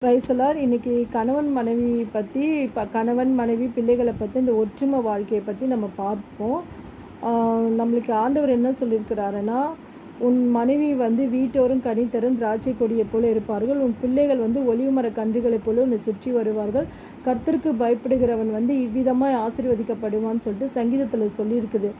Praise the Lord இன்னைக்கு கணவன் மனைவி பற்றி கணவன் மனைவி பிள்ளைகளை பற்றி இந்த ஒற்றுமை வாழ்க்கையை பற்றி நம்ம பார்ப்போம். நம்மளுக்கு ஆண்டவர் என்ன சொல்லியிருக்கிறாருன்னா, உன் மனைவி வீட்டோரும் கனி தரும் திராட்சை கொடியை போல இருப்பார்கள், உன் பிள்ளைகள் ஒலிவுமர கன்றுகளைப் போல உன்னை சுற்றி வருவார்கள், கர்த்தருக்கு பயப்படுகிறவன் இவ்விதமாக ஆசீர்வதிக்கப்படுவான்னு சொல்லிட்டு சங்கீதத்தில் சொல்லியிருக்குது.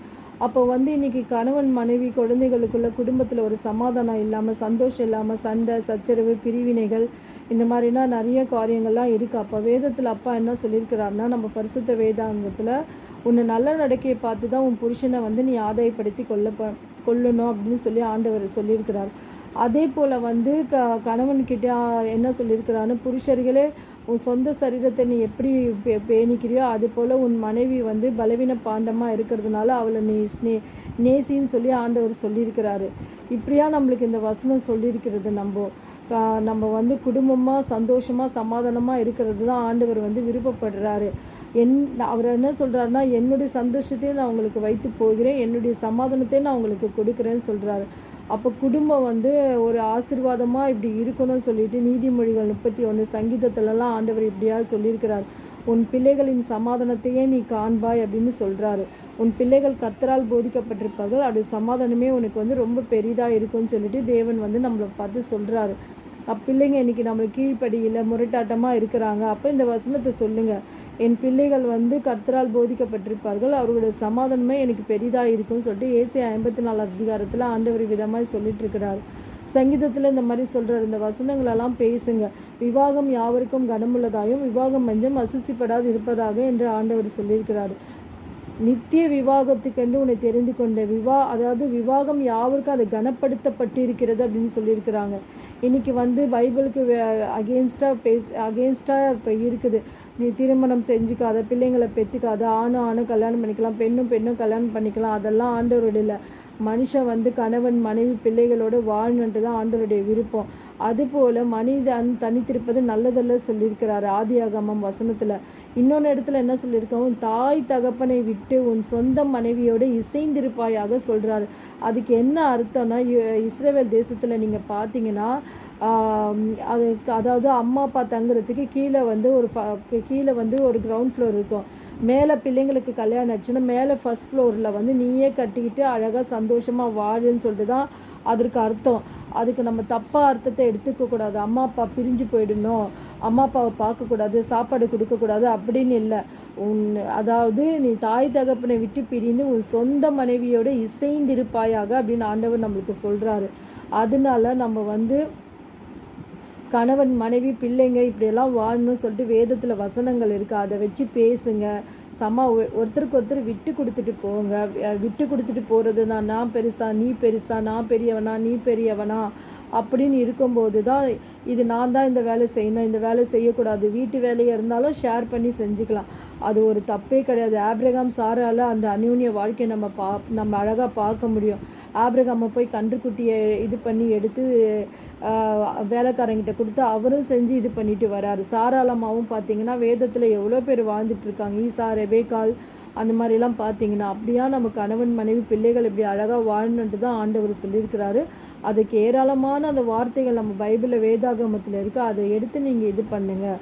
அப்போ இன்றைக்கி கணவன் மனைவி குழந்தைகளுக்குள்ள குடும்பத்தில் ஒரு சமாதானம் இல்லாமல், சந்தோஷம் இல்லாமல், சண்டை சச்சரவு பிரிவினைகள் இந்த மாதிரினா நிறைய காரியங்கள்லாம் இருக்குது. அப்போ வேதத்தில் அப்பா என்ன சொல்லியிருக்கிறாருன்னா, நம்ம பரிசுத்த வேதாங்கத்தில் உன்னை நல்ல நடக்கையை பார்த்து தான் உன் புருஷனை நீ ஆதாயப்படுத்தி கொள்ளணும் அப்படின்னு சொல்லி ஆண்டவர் சொல்லியிருக்கிறார். அதே போல் கணவன்கிட்ட என்ன சொல்லியிருக்கிறான்னு, புருஷர்களே உன் சொந்த சரீரத்தை நீ எப்படி பேணிக்கிறியோ அது போல் உன் மனைவி பலவீன பாண்டமாக இருக்கிறதுனால அவளை நீ நேசின்னு சொல்லி ஆண்டவர் சொல்லியிருக்கிறாரு. இப்படியா நம்மளுக்கு இந்த வசனம் சொல்லியிருக்கிறது. நம்ம குடும்பமாக சந்தோஷமாக சமாதானமாக இருக்கிறது தான் ஆண்டவர் விருப்பப்படுறாரு. அவர் என்ன சொல்கிறாருன்னா, என்னுடைய சந்தோஷத்தையும் நான் உங்களுக்கு வைத்து போகிறேன், என்னுடைய சமாதானத்தையும் நான் உங்களுக்கு கொடுக்குறேன்னு சொல்கிறாரு. அப்போ குடும்பம் ஒரு ஆசீர்வாதமாக இப்படி இருக்கணும்னு சொல்லிட்டு நீதிமொழிகள் 31 சங்கீதத்திலலாம் ஆண்டவர் இப்படியாக சொல்லியிருக்கிறார். உன் பிள்ளைகளின் சமாதானத்தையே நீ காண்பாய் அப்படின்னு சொல்கிறாரு. உன் பிள்ளைகள் கர்த்தரால் போதிக்கப்பட்டிருப்பார்கள், அப்படி சமாதானமே உனக்கு ரொம்ப பெரிதாக இருக்குன்னு சொல்லிட்டு தேவன் நம்மளை பார்த்து சொல்கிறாரு. பிள்ளைங்க இன்றைக்கி நம்மளுக்கு கீழ்ப்படியில் முரட்டாட்டமாக இருக்கிறாங்க. அப்போ இந்த வசனத்தை சொல்லுங்கள், என் பிள்ளைகள் கர்த்தரால் போதிக்கப்பட்டிருப்பார்கள், அவர்களுடைய சமாதானமே எனக்கு பெரிதாக இருக்குன்னு சொல்லிட்டு ஏசாயா 54 அதிகாரத்தில் ஆண்டவர் விதமாக சொல்லிட்டு இருக்கிறார். சங்கீதத்தில் இந்த மாதிரி சொல்கிறார். இந்த வசனங்களெல்லாம் பேசுங்க. விவாகம் யாவருக்கும் கனமுள்ளதாயும் விவாகம் மஞ்சம் அசுசிப்படாது இருப்பதாக என்று ஆண்டவர் சொல்லியிருக்கிறார். நித்திய விவாகத்துக்கென்று உன்னை தெரிந்து கொண்ட அதாவது விவாகம் யாவருக்கும் அது கனப்படுத்தப்பட்டு இருக்கிறது அப்படின்னு சொல்லியிருக்கிறாங்க. இன்றைக்கி பைபிளுக்கு அகெயின்ஸ்டாக இப்போ இருக்குது. நீ திருமணம் செஞ்சுக்காத, பிள்ளைங்களை பெற்றுக்காத, ஆணும் கல்யாணம் பண்ணிக்கலாம், பெண்ணும் கல்யாணம் பண்ணிக்கலாம், அதெல்லாம் ஆண்டவருடைய இல்லை. மனுஷன் கணவன் மனைவி பிள்ளைகளோடு வாழணுன்ட்டு தான் ஆண்டவருடைய விருப்பம். அதுபோல் மனிதன் தனித்திருப்பது நல்லதல்ல சொல்லியிருக்கிறாரு ஆதியாகமம் வசனத்தில். இன்னொன்று இடத்துல என்ன சொல்லியிருக்கோம், உன் தாய் தகப்பனை விட்டு உன் சொந்த மனைவியோடு இசைந்திருப்பாயாக சொல்கிறாரு. அதுக்கு என்ன அர்த்தம்னா, இஸ்ரேல் தேசத்தில் நீங்கள் பார்த்தீங்கன்னா அதாவது அம்மா அப்பா தங்குறதுக்கு கீழே ஒரு கிரவுண்ட் ஃப்ளோர் இருக்கும். மேலே பிள்ளைங்களுக்கு கல்யாணம் ஆச்சுன்னா மேலே ஃபஸ்ட் ஃப்ளோரில் நீயே கட்டிக்கிட்டு அழகாக சந்தோஷமாக வாழுன்னு சொல்லிட்டு தான் அதற்கு அர்த்தம். அதுக்கு நம்ம தப்பாக அர்த்தத்தை எடுத்துக்கக்கூடாது. அம்மா அப்பா பிரிஞ்சு போயிடணும், அம்மா அப்பாவை பார்க்கக்கூடாது, சாப்பாடு கொடுக்கக்கூடாது அப்படின்னு இல்லை. அதாவது நீ தாய் தகப்பனை விட்டு பிரிந்து உன் சொந்த மனைவியோடு இசைந்திருப்பாயாக அப்படின்னு ஆண்டவர் நம்மளுக்கு சொல்கிறாரு. அதனால நம்ம கணவன் மனைவி பிள்ளைங்க இப்படியெல்லாம் வாழணும்னு சொல்லிட்டு வேதத்தில் வசனங்கள் இருக்குது. அதை வச்சு பேசுங்க. ஒருத்தருக்கு ஒருத்தர் விட்டு கொடுத்துட்டு போங்க. விட்டு கொடுத்துட்டு போகிறது தான் நான் பெருசா நீ பெருசா, நான் பெரியவனா நீ பெரியவனா அப்படின்னு இருக்கும்போது தான் இது நான் தான் இந்த வேலை செய்யணும், இந்த வேலை செய்யக்கூடாது. வீட்டு வேலையாக இருந்தாலும் ஷேர் பண்ணி செஞ்சுக்கலாம், அது ஒரு தப்பே கிடையாது. ஆபிரகாம் சாரால் அந்த அந்யோன்ய வாழ்க்கையை நம்ம அழகாக பார்க்க முடியும். ஆபிரகாமை போய் கன்றுக்குட்டியை இது பண்ணி எடுத்து வேலைக்காரங்கிட்ட கொடுத்து அவரும் செஞ்சு இது பண்ணிட்டு வராரு. சாராளமாவும் பார்த்தீங்கன்னா வேதத்தில் எவ்வளோ பேர் வாழ்ந்துட்டுருக்காங்க. ஈசா ரெபேக்கால் அந்த மாதிரிலாம் பார்த்தீங்கன்னா, அப்படியா நம்ம கணவன் மனைவி பிள்ளைகள் இப்படி அழகாக வாழணுன்ட்டு தான் ஆண்டவர் சொல்லியிருக்கிறாரு. அதுக்கு ஏராளமான அந்த வார்த்தைகள் நம்ம பைபிளில் வேதாகமத்தில் இருக்குது. அதை எடுத்து நீங்கள் இது பண்ணுங்கள்.